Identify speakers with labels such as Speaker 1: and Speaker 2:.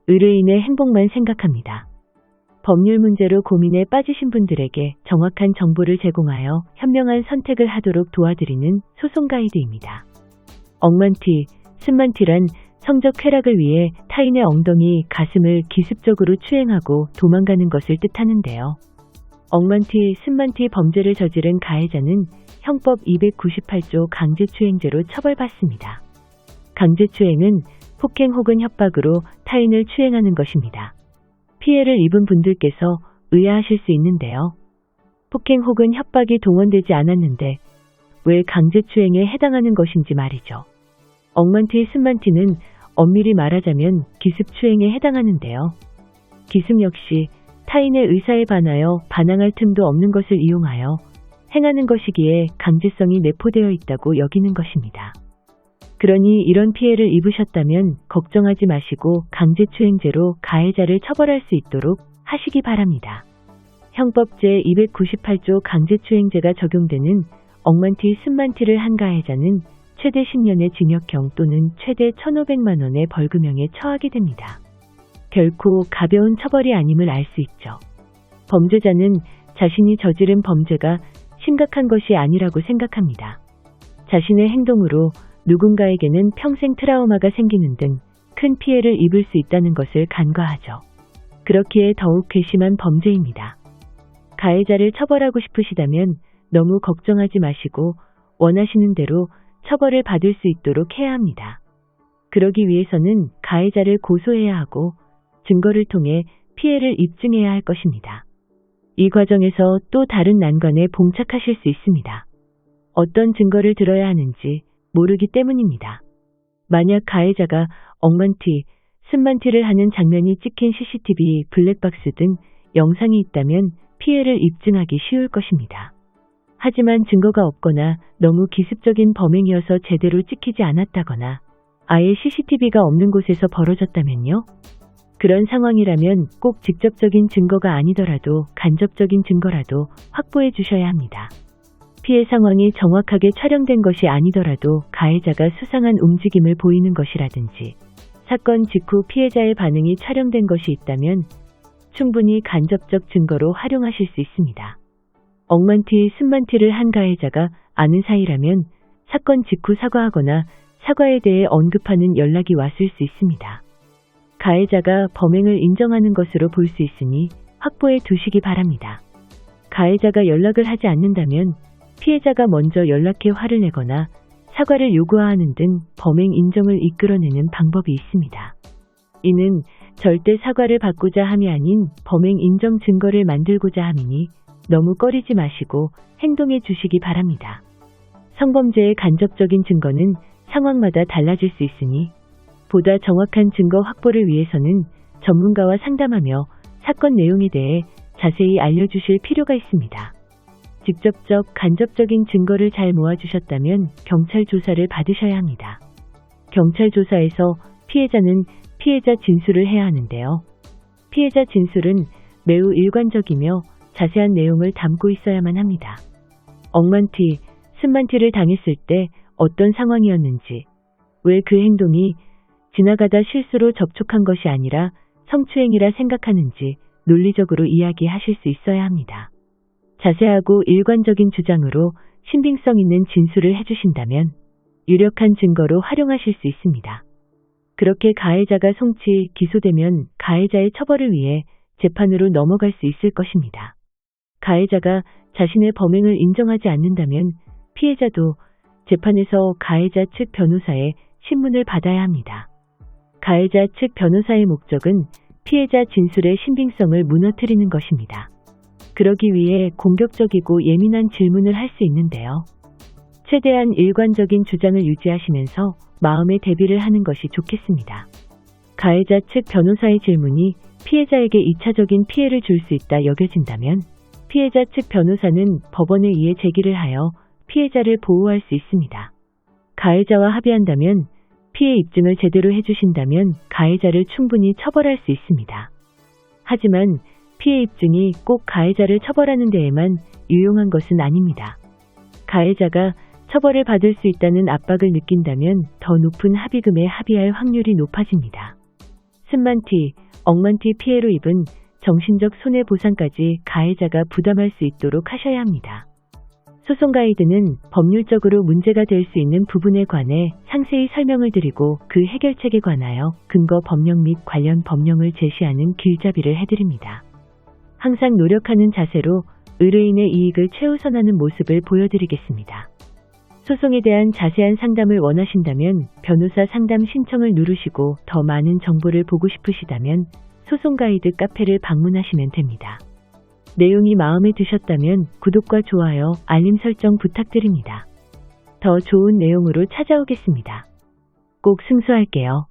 Speaker 1: 의뢰인의 행복만 생각합니다. 법률 문제로 고민에 빠지신 분들에게 정확한 정보를 제공하여 현명한 선택을 하도록 도와드리는 소송 가이드입니다. 억만티, 쓴만티란 성적 쾌락을 위해 타인의 엉덩이, 가슴을 기습적으로 추행하고 도망가는 것을 뜻하는데요. 억만티, 쓴만티 범죄를 저지른 가해자는 형법 298조 강제추행죄로 처벌받습니다. 강제추행은 폭행 혹은 협박으로 타인을 추행하는 것입니다. 피해를 입은 분들께서 의아하실 수 있는데요. 폭행 혹은 협박이 동원되지 않았는데 왜 강제추행에 해당하는 것인지 말이죠. 억만티, 쓴만티는 엄밀히 말하자면 기습추행에 해당하는데요. 기습 역시 타인의 의사에 반하여 반항할 틈도 없는 것을 이용하여 행하는 것이기에 강제성이 내포되어 있다고 여기는 것입니다. 그러니 이런 피해를 입으셨다면 걱정하지 마시고 강제추행죄로 가해자를 처벌할 수 있도록 하시기 바랍니다. 형법 제298조 강제추행죄가 적용되는 억만티, 쓴만티를 한 가해자는 최대 10년의 징역형 또는 최대 1,500만 원의 벌금형에 처하게 됩니다. 결코 가벼운 처벌이 아님을 알 수 있죠. 범죄자는 자신이 저지른 범죄가 심각한 것이 아니라고 생각합니다. 자신의 행동으로 누군가에게는 평생 트라우마가 생기는 등 큰 피해를 입을 수 있다는 것을 간과하죠. 그렇기에 더욱 괘씸한 범죄입니다. 가해자를 처벌하고 싶으시다면 너무 걱정하지 마시고 원하시는 대로 처벌을 받을 수 있도록 해야 합니다. 그러기 위해서는 가해자를 고소해야 하고 증거를 통해 피해를 입증해야 할 것입니다. 이 과정에서 또 다른 난관에 봉착하실 수 있습니다. 어떤 증거를 들어야 하는지 모르기 때문입니다. 만약 가해자가 억만티, 쓴만티를 하는 장면이 찍힌 CCTV, 블랙박스 등 영상이 있다면 피해를 입증하기 쉬울 것입니다. 하지만 증거가 없거나 너무 기습적인 범행이어서 제대로 찍히지 않았다거나 아예 CCTV가 없는 곳에서 벌어졌다면요? 그런 상황이라면 꼭 직접적인 증거가 아니더라도 간접적인 증거라도 확보해 주셔야 합니다. 피해 상황이 정확하게 촬영된 것이 아니더라도 가해자가 수상한 움직임을 보이는 것이라든지 사건 직후 피해자의 반응이 촬영된 것이 있다면 충분히 간접적 증거로 활용하실 수 있습니다. 억만티, 쓴만티를 한 가해자가 아는 사이라면 사건 직후 사과하거나 사과에 대해 언급하는 연락이 왔을 수 있습니다. 가해자가 범행을 인정하는 것으로 볼 수 있으니 확보해 두시기 바랍니다. 가해자가 연락을 하지 않는다면 피해자가 먼저 연락해 화를 내거나 사과를 요구하는 등 범행 인정을 이끌어내는 방법이 있습니다. 이는 절대 사과를 받고자 함이 아닌 범행 인정 증거를 만들고자 함이니 너무 꺼리지 마시고 행동해 주시기 바랍니다. 성범죄의 간접적인 증거는 상황마다 달라질 수 있으니 보다 정확한 증거 확보를 위해서는 전문가와 상담하며 사건 내용에 대해 자세히 알려주실 필요가 있습니다. 직접적, 간접적인 증거를 잘 모아주셨다면 경찰 조사를 받으셔야 합니다. 경찰 조사에서 피해자는 피해자 진술을 해야 하는데요. 피해자 진술은 매우 일관적이며 자세한 내용을 담고 있어야만 합니다. 억만티, 쓴만티를 당했을 때 어떤 상황이었는지, 왜 그 행동이 지나가다 실수로 접촉한 것이 아니라 성추행이라 생각하는지 논리적으로 이야기하실 수 있어야 합니다. 자세하고 일관적인 주장으로 신빙성 있는 진술을 해주신다면 유력한 증거로 활용하실 수 있습니다. 그렇게 가해자가 송치, 기소되면 가해자의 처벌을 위해 재판으로 넘어갈 수 있을 것입니다. 가해자가 자신의 범행을 인정하지 않는다면 피해자도 재판에서 가해자 측 변호사의 신문을 받아야 합니다. 가해자 측 변호사의 목적은 피해자 진술의 신빙성을 무너뜨리는 것입니다. 그러기 위해 공격적이고 예민한 질문을 할 수 있는데요. 최대한 일관적인 주장을 유지하시면서 마음의 대비를 하는 것이 좋겠습니다. 가해자 측 변호사의 질문이 피해자에게 2차적인 피해를 줄 수 있다 여겨진다면 피해자 측 변호사는 법원에 의해 제기를 하여 피해자를 보호할 수 있습니다. 가해자와 합의한다면 피해 입증을 제대로 해주신다면 가해자를 충분히 처벌할 수 있습니다. 하지만 피해 입증이 꼭 가해자를 처벌하는 데에만 유용한 것은 아닙니다. 가해자가 처벌을 받을 수 있다는 압박을 느낀다면 더 높은 합의금에 합의할 확률이 높아집니다. 10만 티, 억만 티 피해로 입은 정신적 손해보상까지 가해자가 부담할 수 있도록 하셔야 합니다. 소송 가이드는 법률적으로 문제가 될 수 있는 부분에 관해 상세히 설명을 드리고 그 해결책에 관하여 근거 법령 및 관련 법령을 제시하는 길잡이를 해드립니다. 항상 노력하는 자세로 의뢰인의 이익을 최우선하는 모습을 보여드리겠습니다. 소송에 대한 자세한 상담을 원하신다면 변호사 상담 신청을 누르시고 더 많은 정보를 보고 싶으시다면 소송 가이드 카페를 방문하시면 됩니다. 내용이 마음에 드셨다면 구독과 좋아요, 알림 설정 부탁드립니다. 더 좋은 내용으로 찾아오겠습니다. 꼭 승소할게요.